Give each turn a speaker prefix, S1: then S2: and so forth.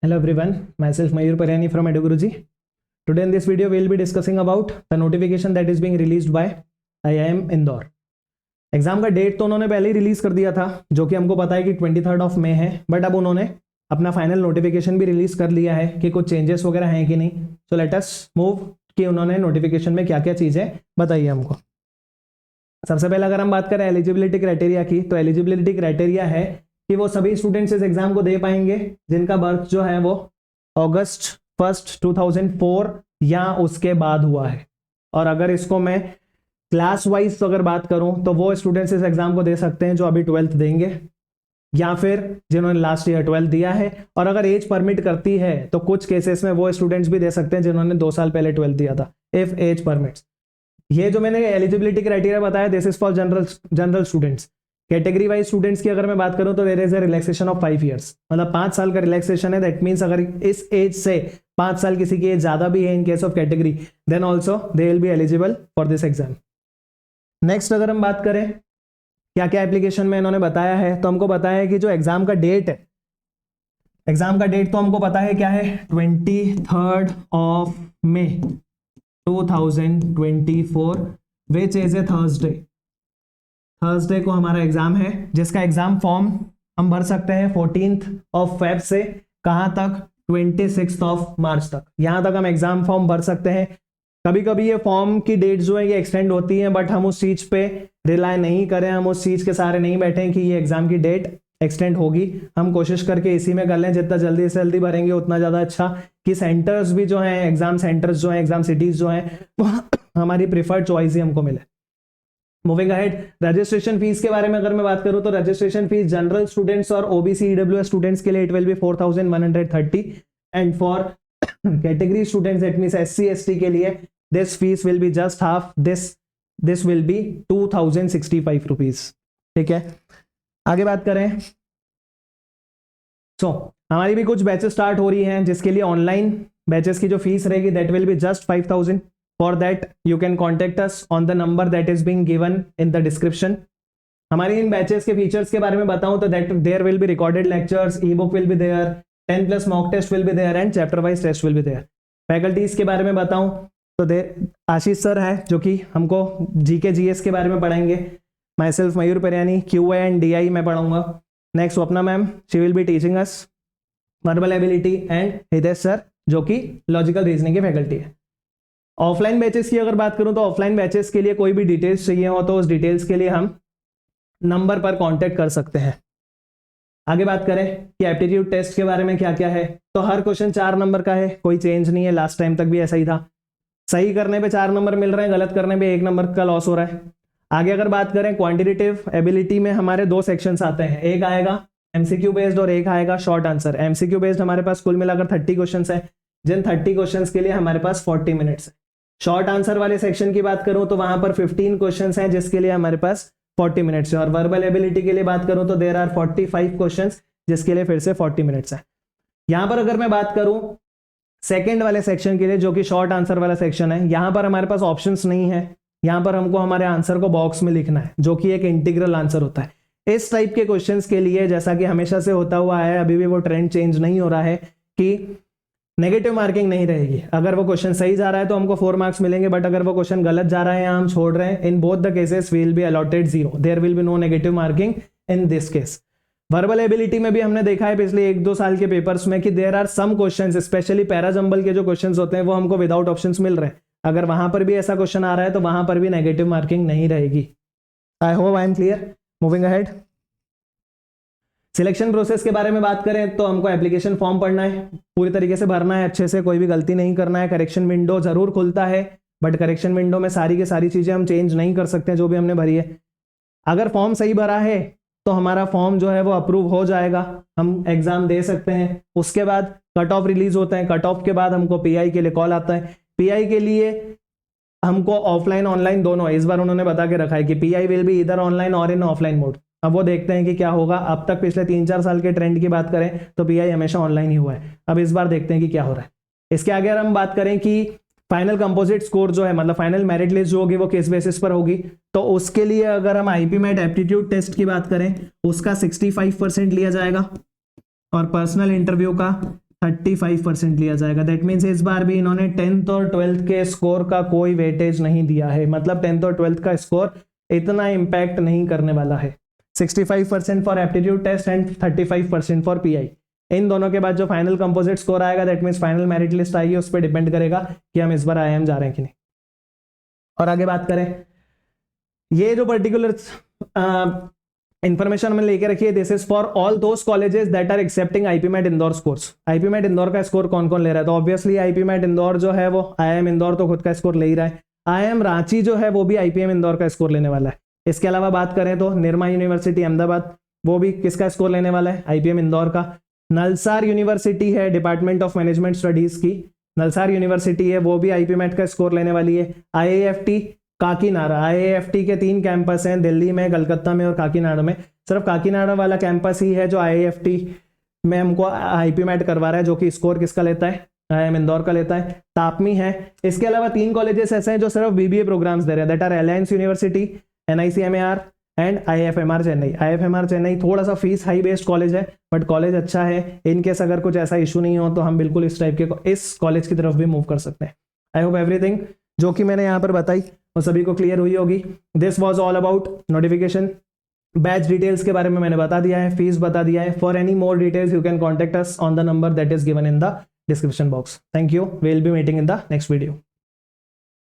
S1: Hello everyone, myself Mayur Paryani from EduGuruji. Today in this video we will be discussing about the notification that is being released by IIM Indore. Exam का date तो उन्होंने पहले ही release कर दिया था, जो कि हमको पता है कि 23 मई है, बट अब उन्होंने अपना फाइनल नोटिफिकेशन भी रिलीज कर लिया है कि कुछ चेंजेस वगैरह हैं कि नहीं. सो लेट अस मूव कि उन्होंने नोटिफिकेशन में क्या क्या चीजें बताई हमको. सबसे पहले अगर हम बात करें एलिजिबिलिटी क्राइटेरिया की, तो एलिजिबिलिटी क्राइटेरिया है कि वो सभी स्टूडेंट्स इस एग्जाम को दे पाएंगे जिनका बर्थ जो है वो अगस्त 1, 2004 या उसके बाद हुआ है. और अगर इसको मैं क्लास वाइज अगर बात करूं तो वो स्टूडेंट्स इस एग्जाम को दे सकते हैं जो अभी 12th देंगे या फिर जिन्होंने लास्ट ईयर 12th दिया है. और अगर एज परमिट करती है तो कुछ केसेस में वो स्टूडेंट्स भी दे सकते हैं जिन्होंने 2 साल पहले 12th दिया था, इफ एज परमिट्स. ये जो मैंने एलिजिबिलिटी क्राइटेरिया बताया, this is for general students. Category wise students की अगर मैं बात करूं तो there is a relaxation of 5 years, मतलब 5 साल का रिलैक्सेशन है. दैट मींस अगर इस एज से 5 साल किसी की एज ज्यादा भी है in case of category, then also they will be eligible for this exam. Next अगर हम बात करें क्या क्या एप्लीकेशन में इन्होंने बताया है, तो हमको बताया है कि जो एग्जाम का डेट है, एग्जाम का डेट तो हमको पता है क्या है, 23 May 2024 which is a Thursday. Thursday को हमारा एग्जाम है, जिसका एग्जाम फॉर्म हम भर सकते हैं 14 Feb से कहां तक, 26 March तक. यहां तक हम एग्जाम फॉर्म भर सकते हैं. कभी कभी ये फॉर्म की डेट जो है ये एक्सटेंड होती है, बट हम उस चीज पे रिलाय नहीं करें, हम उस चीज के सहारे नहीं बैठे कि ये एग्जाम की डेट एक्सटेंड होगी. हम कोशिश करके इसी में कर लें, जितना जल्दी से जल्दी भरेंगे उतना ज्यादा अच्छा, कि सेंटर्स भी जो हैं, एग्जाम सेंटर्स जो हैं, एग्जाम सिटीज जो हैं, वो हमारी प्रिफर्ड चॉइस ही हमको मिले. मूविंग अहेड, रजिस्ट्रेशन फीस के बारे में अगर मैं बात करूं तो रजिस्ट्रेशन फीस जनरल स्टूडेंट्स और ओबीसी ईडब्ल्यूएस स्टूडेंट्स के लिए it will be 4130 and for category students that means SC ST के लिए this fees will be just half, this will be 2065 rupees. ठीक है, आगे बात करें. हमारी भी कुछ बैचेस स्टार्ट हो रही हैं जिसके लिए ऑनलाइन बैचेस की जो फीस रहेगी that will be just 5000. For that you can contact us on the number that is being given in the description. हमारी इन बैचेस के फीचर्स के बारे में बताऊं तो that there will be recorded lectures, e-book will be there, 10+ mock test will be there and chapter wise test will be there. Faculties के बारे में बताऊं तो आशीष सर है जो कि हमको जीके जीएस के बारे में पढ़ाएंगे. Myself Mayur Pariyani, QA and DI मैं पढ़ाऊंगा. Next Swapna ma'am, she will be teaching us verbal ability, and Hitesh sir जो कि लॉजिकल रीजनिंग के फैकल्टी है. ऑफलाइन बैचेस की अगर बात करूं तो ऑफलाइन बैचेस के लिए कोई भी डिटेल्स चाहिए हो तो उस डिटेल्स के लिए हम नंबर पर कांटेक्ट कर सकते हैं. आगे बात करें कि एप्टीट्यूड टेस्ट के बारे में क्या क्या है, तो हर क्वेश्चन 4 नंबर का है, कोई चेंज नहीं है, लास्ट टाइम तक भी ऐसा ही था. सही करने पे 4 नंबर मिल रहे हैं, गलत करने पे 1 नंबर का लॉस हो रहा है. आगे अगर बात करें क्वांटिटेटिव एबिलिटी में हमारे 2 सेक्शंस आते हैं, एक आएगा MCQ बेस्ड और एक आएगा शॉर्ट आंसर. MCQ बेस्ड हमारे पास कुल मिलाकर 30 क्वेश्चन है, जिन 30 क्वेश्चन के लिए हमारे पास 40 मिनट्स है. शॉर्ट आंसर वाले सेक्शन की बात करूं तो वहां पर 15 क्वेश्चंस हैं जिसके लिए हमारे पास 40 मिनट्स है. और वर्बल एबिलिटी के लिए बात करूं तो देयर आर 45 क्वेश्चंस जिसके लिए फिर से 40 मिनट्स है. यहां पर अगर मैं बात करूं सेकंड वाले सेक्शन के लिए जो कि शॉर्ट आंसर वाला सेक्शन है, यहां पर हमारे पास ऑप्शंस नहीं है. यहां पर हमको हमारे आंसर को बॉक्स में लिखना है जो कि एक इंटीग्रल आंसर होता है. इस टाइप के क्वेश्चंस के लिए जैसा कि हमेशा से होता हुआ है, अभी भी वो ट्रेंड चेंज नहीं हो रहा है कि नेगेटिव मार्किंग नहीं रहेगी. अगर वो क्वेश्चन सही जा रहा है तो हमको 4 मार्क्स मिलेंगे, बट अगर वो क्वेश्चन गलत जा रहा है या हम छोड़ रहे हैं, in both the cases will be allotted 0. There will be no negative marking in this case. Verbal ability में भी हमने देखा है पिछले 1-2 साल के पेपर्स में कि there are some questions, specially para jumble के जो क्वेश्चंस होते हैं वो हमको विदाउट ऑप्शंस मिल रहे हैं. अगर वहां पर भी ऐसा क्वेश्चन आ रहा है तो वहां पर भी नेगेटिव मार्किंग नहीं रहेगी. I hope I am clear. Moving ahead, selection process के बारे में बात करें तो हमको एप्लीकेशन फॉर्म पढ़ना है, पूरी तरीके से भरना है, अच्छे से, कोई भी गलती नहीं करना है. करेक्शन विंडो जरूर खुलता है, बट करेक्शन विंडो में सारी की सारी चीजें हम चेंज नहीं कर सकते जो भी हमने भरी है. अगर फॉर्म सही भरा है तो हमारा फॉर्म जो है वो अप्रूव हो जाएगा, हम एग्जाम दे सकते हैं. उसके बाद कट ऑफ रिलीज होता है, कट ऑफ के बाद हमको PI के लिए कॉल आता है. PI के लिए हमको ऑफलाइन ऑनलाइन दोनों, इस बार उन्होंने बता के रखा है कि PI विल बी इधर ऑनलाइन और इन ऑफलाइन मोड. अब वो देखते हैं कि क्या होगा. अब तक पिछले 3-4 साल के ट्रेंड की बात करें तो PI हमेशा ऑनलाइन ही हुआ है. अब इस बार देखते हैं कि क्या हो रहा है. इसके आगे अगर हम बात करें कि फाइनल कंपोजिट स्कोर जो है, मतलब फाइनल मेरिट लिस्ट जो होगी वो किस बेसिस पर होगी, तो उसके लिए अगर हम IPMAT एप्टीट्यूड टेस्ट की बात करें उसका 65% लिया जाएगा और पर्सनल इंटरव्यू का 35% लिया जाएगा। दैट मीन्स इस बार भी इन्होंने 10th और 12th के स्कोर का कोई वेटेज नहीं दिया है, मतलब 10th और 12th का स्कोर इतना इम्पैक्ट नहीं करने वाला है। 65% for aptitude test and 35% for PI. इन दोनों के बाद जो फाइनल कंपोजिट स्कोर आएगा, that means final merit list आएगी, उस पर डिपेंड करेगा कि हम इस बार आईआईएम जा रहे हैं कि नहीं। और आगे बात करें, ये जो पर्टिकुलर इंफॉर्मेशन हमने लेके रखी है, this is for all those colleges that are accepting IPMAT Indore scores. IPMAT Indore का स्कोर कौन कौन ले रहा है? तो ऑब्वियसली आईपीमेट इंदौर जो है वो आईआईएम इंदौर तो खुद का स्कोर ले ही रहा है। आईआईएम रांची जो है वो भी आईपीएम इंदौर का स्कोर लेने वाला है। इसके अलावा बात करें तो निरमा यूनिवर्सिटी अहमदाबाद, वो भी किसका स्कोर लेने वाला है? आईपीएम इंदौर का। नलसार यूनिवर्सिटी है डिपार्टमेंट ऑफ मैनेजमेंट स्टडीज की, नलसार यूनिवर्सिटी है, वो भी आईपीमेट का स्कोर लेने वाली है। आईआईएफटी काकीनाडा, आईआईएफटी के 3 कैंपस हैं, दिल्ली में, कलकत्ता में और काकीनाडा में। सिर्फ काकीनाडा वाला कैंपस ही है जो आईआईएफटी में हमको आईपीमेट करवा रहा है, जो कि स्कोर किसका लेता है? आईआईएम इंदौर का लेता है। तापमी है। इसके अलावा 3 कॉलेजेस ऐसे हैं जो सिर्फ बीबीए प्रोग्राम्स दे रहे हैं, that are Alliance University, NICMAR and IFMR Chennai. IFMR Chennai थोड़ा सा फीस हाई बेस्ड कॉलेज है, बट कॉलेज अच्छा है। इनकेस अगर कुछ ऐसा इशू नहीं हो तो हम बिल्कुल इस टाइप के इस कॉलेज की तरफ भी मूव कर सकते हैं। आई होप एवरीथिंग जो कि मैंने यहाँ पर बताई वो सभी को क्लियर हुई होगी। This was all about notification. Batch details के बारे में मैंने बता दिया है, फीस बता दिया है। For any more details you can contact us on the number that is given in the description box. Thank you, we will be meeting in the next video.